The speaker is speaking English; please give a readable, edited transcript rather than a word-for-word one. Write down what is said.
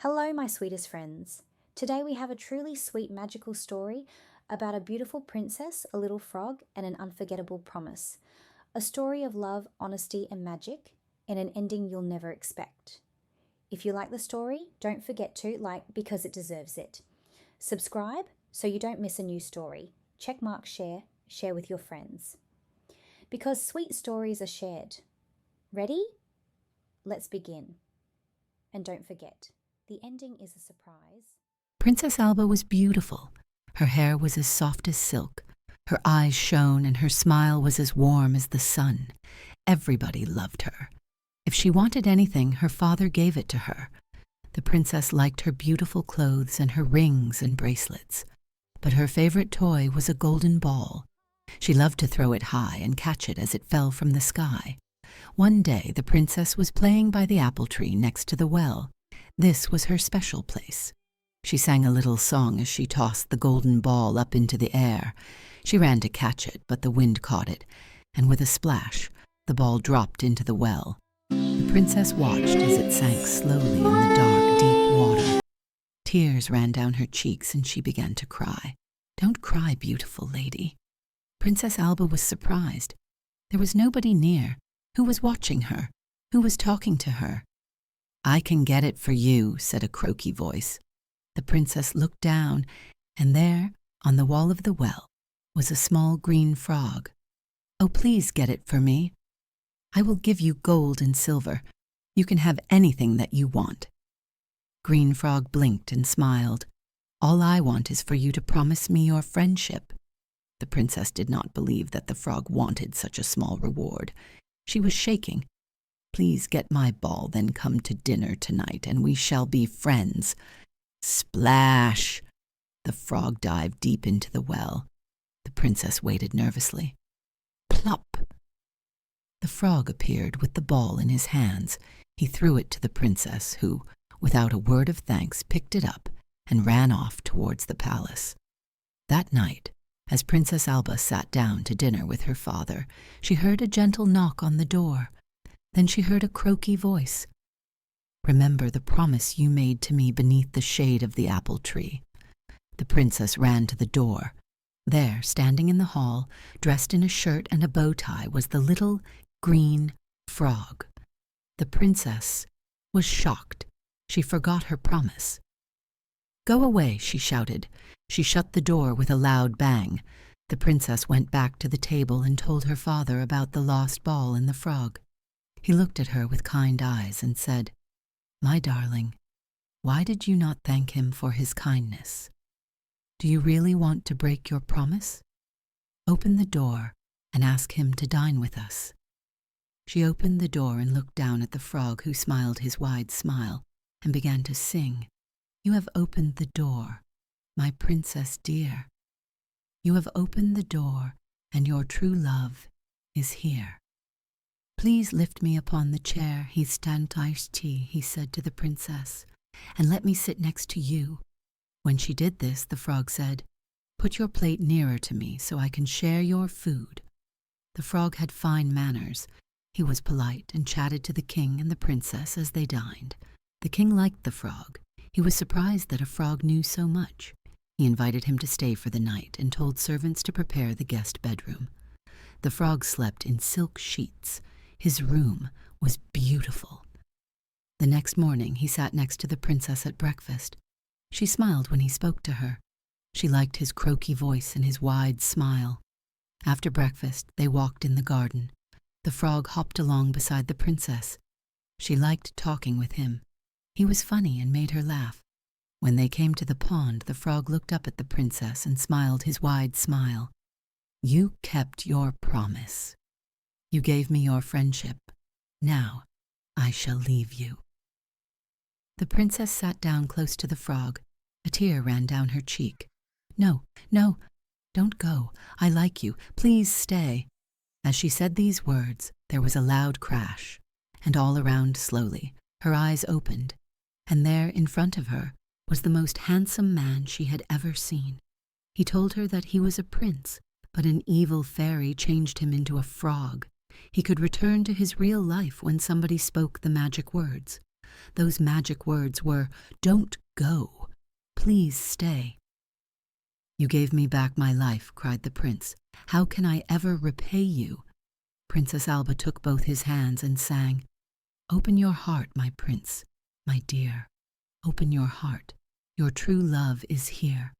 Hello, my sweetest friends. Today we have a truly sweet magical story about a beautiful princess, a little frog, and an unforgettable promise. A story of love, honesty, and magic, and an ending you'll never expect. If you like the story, don't forget to like because it deserves it. Subscribe so you don't miss a new story. Check mark share with your friends. Because sweet stories are shared. Ready? Let's begin. And don't forget, the ending is a surprise. Princess Alba was beautiful. Her hair was as soft as silk. Her eyes shone and her smile was as warm as the sun. Everybody loved her. If she wanted anything, her father gave it to her. The princess liked her beautiful clothes and her rings and bracelets. But her favorite toy was a golden ball. She loved to throw it high and catch it as it fell from the sky. One day the princess was playing by the apple tree next to the well. This was her special place. She sang a little song as she tossed the golden ball up into the air. She ran to catch it, but the wind caught it, and with a splash, the ball dropped into the well. The princess watched as it sank slowly in the dark, deep water. Tears ran down her cheeks and she began to cry. "Don't cry, beautiful lady." Princess Alba was surprised. There was nobody near. Who was watching her? Who was talking to her? "I can get it for you," said a croaky voice. The princess looked down, and there, on the wall of the well, was a small green frog. "Oh, please get it for me. I will give you gold and silver. You can have anything that you want." Green Frog blinked and smiled. "All I want is for you to promise me your friendship." The princess did not believe that the frog wanted such a small reward. She was shaking. "Please get my ball, then come to dinner tonight, and we shall be friends." Splash! The frog dived deep into the well. The princess waited nervously. Plop! The frog appeared with the ball in his hands. He threw it to the princess, who, without a word of thanks, picked it up and ran off towards the palace. That night, as Princess Alba sat down to dinner with her father, she heard a gentle knock on the door. Then she heard a croaky voice. "Remember the promise you made to me beneath the shade of the apple tree." The princess ran to the door. There, standing in the hall, dressed in a shirt and a bow tie, was the little green frog. The princess was shocked. She forgot her promise. "Go away," she shouted. She shut the door with a loud bang. The princess went back to the table and told her father about the lost ball and the frog. He looked at her with kind eyes and said, "My darling, why did you not thank him for his kindness? Do you really want to break your promise? Open the door and ask him to dine with us." She opened the door and looked down at the frog, who smiled his wide smile and began to sing. "You have opened the door, my princess dear. You have opened the door, and your true love is here. Please lift me upon the chair, he stand iced tea," he said to the princess, "and let me sit next to you." When she did this, the frog said, "Put your plate nearer to me so I can share your food." The frog had fine manners. He was polite and chatted to the king and the princess as they dined. The king liked the frog. He was surprised that a frog knew so much. He invited him to stay for the night and told servants to prepare the guest bedroom. The frog slept in silk sheets. His room was beautiful. The next morning he sat next to the princess at breakfast. She smiled when he spoke to her. She liked his croaky voice and his wide smile. After breakfast they walked in the garden. The frog hopped along beside the princess. She liked talking with him. He was funny and made her laugh. When they came to the pond, the frog looked up at the princess and smiled his wide smile. "You kept your promise. You gave me your friendship. Now I shall leave you." The princess sat down close to the frog. A tear ran down her cheek. "No, no, don't go. I like you. Please stay." As she said these words, there was a loud crash, and all around slowly, her eyes opened, and there in front of her was the most handsome man she had ever seen. He told her that he was a prince, but an evil fairy changed him into a frog. He could return to his real life when somebody spoke the magic words. Those magic words were, "Don't go. Please stay." "You gave me back my life," cried the prince. "How can I ever repay you?" Princess Alba took both his hands and sang, "Open your heart, my prince, my dear. Open your heart. Your true love is here."